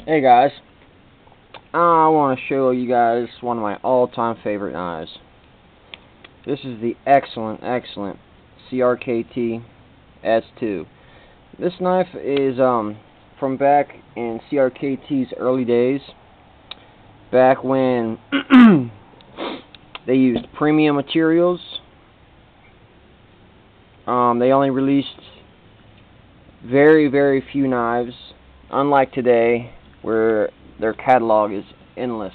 Hey guys, I want to show you guys one of my all-time favorite knives. This is the excellent Crkt S-2. This knife is from back in CRKT's early days, back when they used premium materials. They only released very few knives, unlike today, where their catalog is endless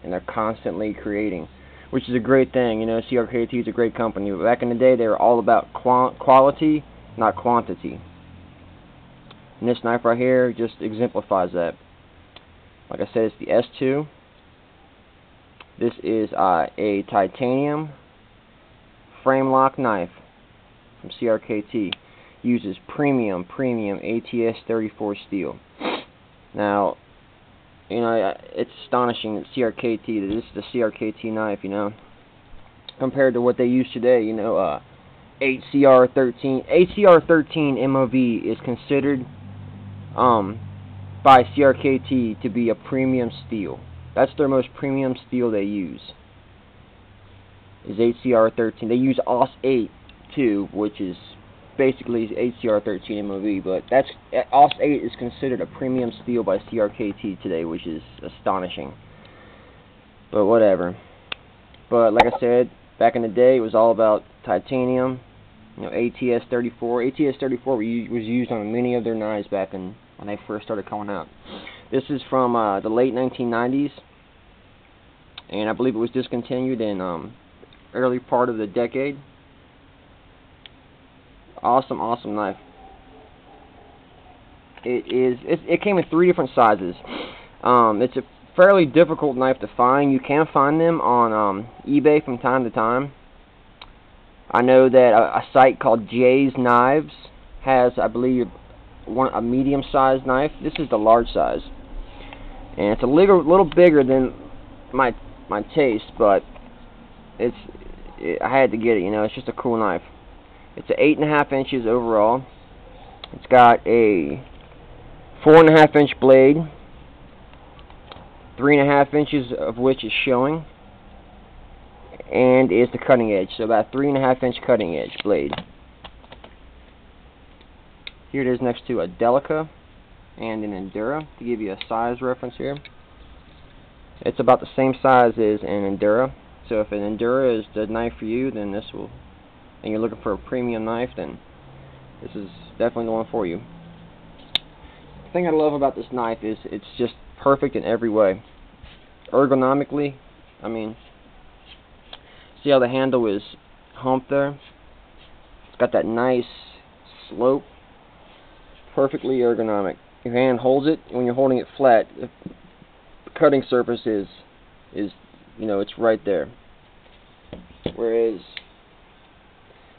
and they're constantly creating, which is a great thing. You know, CRKT is a great company, but back in the day they were all about quality, not quantity. And this knife right here just exemplifies that. Like I said, it's the S2. This is a titanium frame lock knife from CRKT. Uses premium ATS 34 steel. Now, you know, it's astonishing that CRKT, this is the CRKT knife, you know, compared to what they use today. You know, HCR13 MOV is considered by CRKT to be a premium steel. That's their most premium steel they use, is HCR13. They use AUS-8 too, which is basically HCR13 MOV, but that's AUS-8 is considered a premium steel by CRKT today, which is astonishing. But whatever. But like I said, back in the day, it was all about titanium. You know, ATS 34. ATS 34 was used on many of their knives back when they first started coming out. This is from the late 1990s, and I believe it was discontinued in early part of the decade. Awesome knife. It came in 3 different sizes. It's a fairly difficult knife to find. You can find them on eBay from time to time. I know that a site called Jay's Knives has, I believe, a medium-sized knife. This is the large size, and it's a little bigger than my taste, but I had to get it. You know, it's just a cool knife. It's 8.5 inches overall. It's got a 4.5 inch blade, 3.5 inches of which is showing, and is the cutting edge. So about 3.5 inch cutting edge blade. Here it is next to a Delica and an Endura, to give you a size reference here. It's about the same size as an Endura. So if an Endura is the knife for you, then this will. And you're looking for a premium knife, then this is definitely the one for you. The thing I love about this knife is it's just perfect in every way. Ergonomically, I mean, see how the handle is humped there? It's got that nice slope, perfectly ergonomic. Your hand holds it, and when you're holding it flat, the cutting surface is you know, it's right there. Whereas,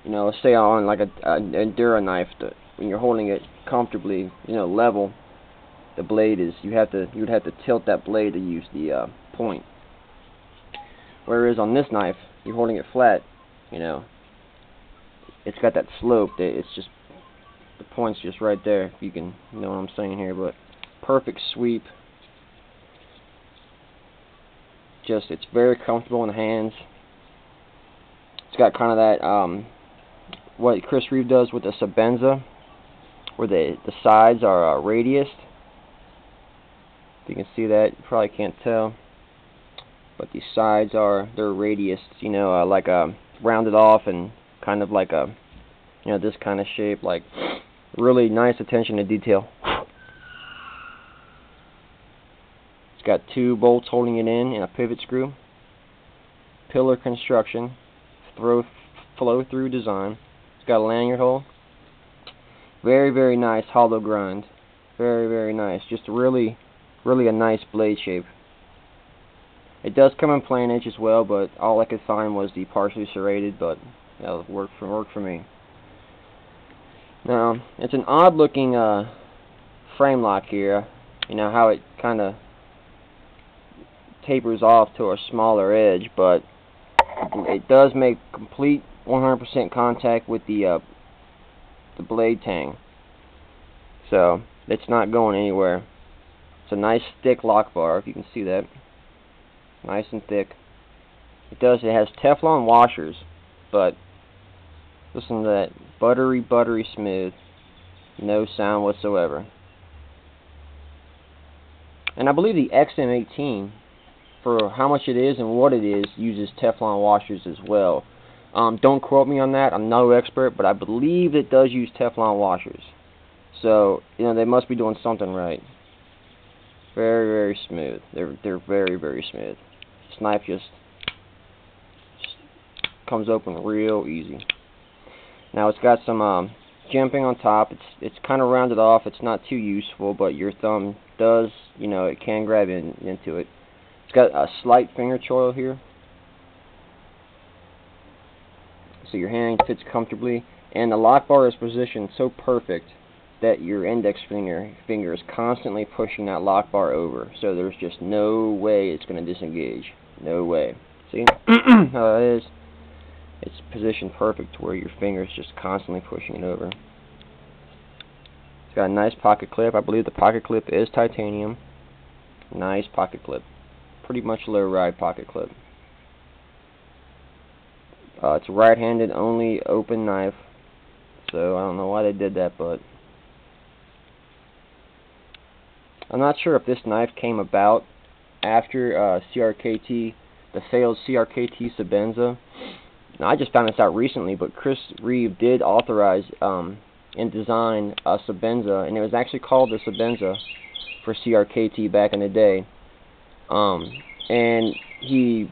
you know, say on like an Endura knife, when you're holding it comfortably, you know, level, the blade is, you would have to tilt that blade to use the point. Whereas on this knife, you're holding it flat, you know, it's got that slope. It's just, the point's just right there. If you can, you know what I'm saying here, but perfect sweep. Just, it's very comfortable in the hands. It's got kind of that what Chris Reeve does with the Sabenza, where the sides are radiused. If you can see that, you probably can't tell, but the sides they're radiused, you know, like rounded off and kind of like a, you know, this kind of shape, like really nice attention to detail. It's got 2 bolts holding it in and a pivot screw. Pillar construction, flow through design. Got a lanyard hole. Very nice hollow grind. Very nice. Just really a nice blade shape. It does come in plain edge as well, but all I could find was the partially serrated, but that'll work for me. Now, it's an odd looking frame lock here. You know how it kind of tapers off to a smaller edge, but it does make complete 100% contact with the blade tang. So it's not going anywhere. It's a nice thick lock bar, if you can see that. Nice and thick. It has Teflon washers, but listen to that. Buttery, buttery smooth. No sound whatsoever. And I believe the XM18, for how much it is and what it is, uses Teflon washers as well. Don't quote me on that. I'm no expert, but I believe it does use Teflon washers. So, you know, they must be doing something right. Very, very smooth. They're very, very smooth. This knife just comes open real easy. Now it's got some jimping on top. It's kind of rounded off. It's not too useful, but your thumb does, you know, it can grab into it. It's got a slight finger choil here, so your hand fits comfortably, and the lock bar is positioned so perfect that your index finger is constantly pushing that lock bar over, so there's just no way it's going to disengage. No way. See how it is? It's positioned perfect to where your finger is just constantly pushing it over. It's got a nice pocket clip. I believe the pocket clip is titanium. Nice pocket clip. Pretty much low ride pocket clip. It's a right-handed only open knife, so I don't know why they did that, but I'm not sure if this knife came about after CRKT, the failed CRKT Sebenza. Now, I just found this out recently, but Chris Reeve did authorize and design a Sebenza, and it was actually called the Sebenza for CRKT back in the day. And he,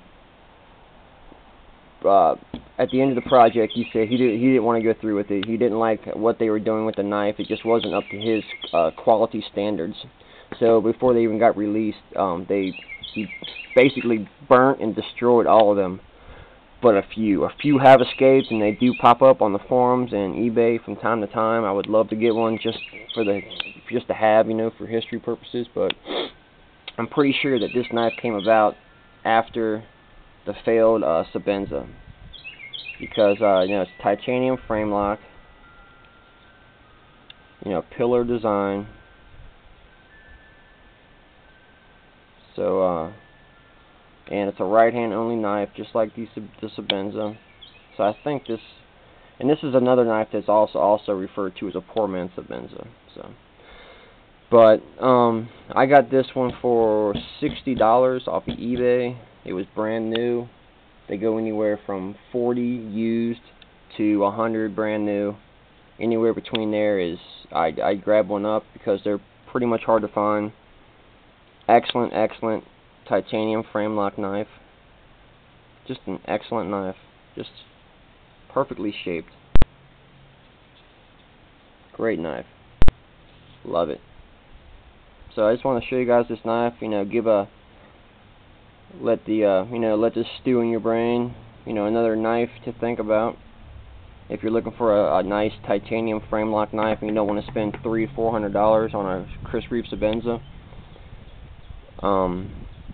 at the end of the project, he said he didn't want to go through with it. He didn't like what they were doing with the knife. It just wasn't up to his quality standards. So before they even got released, he basically burnt and destroyed all of them. But a few have escaped, and they do pop up on the forums and eBay from time to time. I would love to get one just to have, you know, for history purposes. But I'm pretty sure that this knife came about after the failed Sebenza, because you know, it's titanium frame lock, you know, pillar design. So and it's a right hand only knife, just like the Sebenza. So I think this, and this is another knife that's also referred to as a poor man's Sebenza. So, but I got this one for $60 off of eBay. It was brand new. They go anywhere from 40 used to 100 brand new. Anywhere between there is, I grab one up because they're pretty much hard to find. Excellent, excellent titanium frame lock knife. Just an excellent knife. Just perfectly shaped. Great knife. Love it. So I just want to show you guys this knife. You know, let this stew in your brain. You know, another knife to think about. If you're looking for a nice titanium frame lock knife and you don't want to spend $300-400 on a Chris Reeve Sebenza,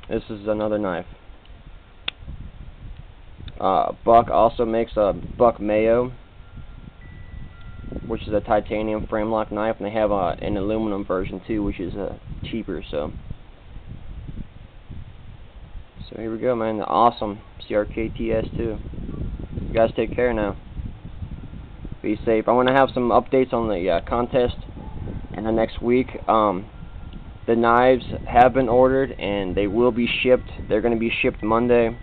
this is another knife. Buck also makes a Buck Mayo, which is a titanium frame lock knife, and they have an aluminum version too, which is cheaper. So here we go, man. The awesome Crkt S-2. You guys take care now. Be safe. I want to have some updates on the contest in the next week. The knives have been ordered and they will be shipped. They're going to be shipped Monday.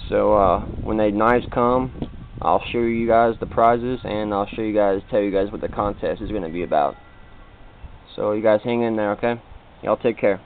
So when the knives come, I'll show you guys the prizes, and I'll tell you guys what the contest is going to be about. So you guys hang in there, okay? Y'all take care.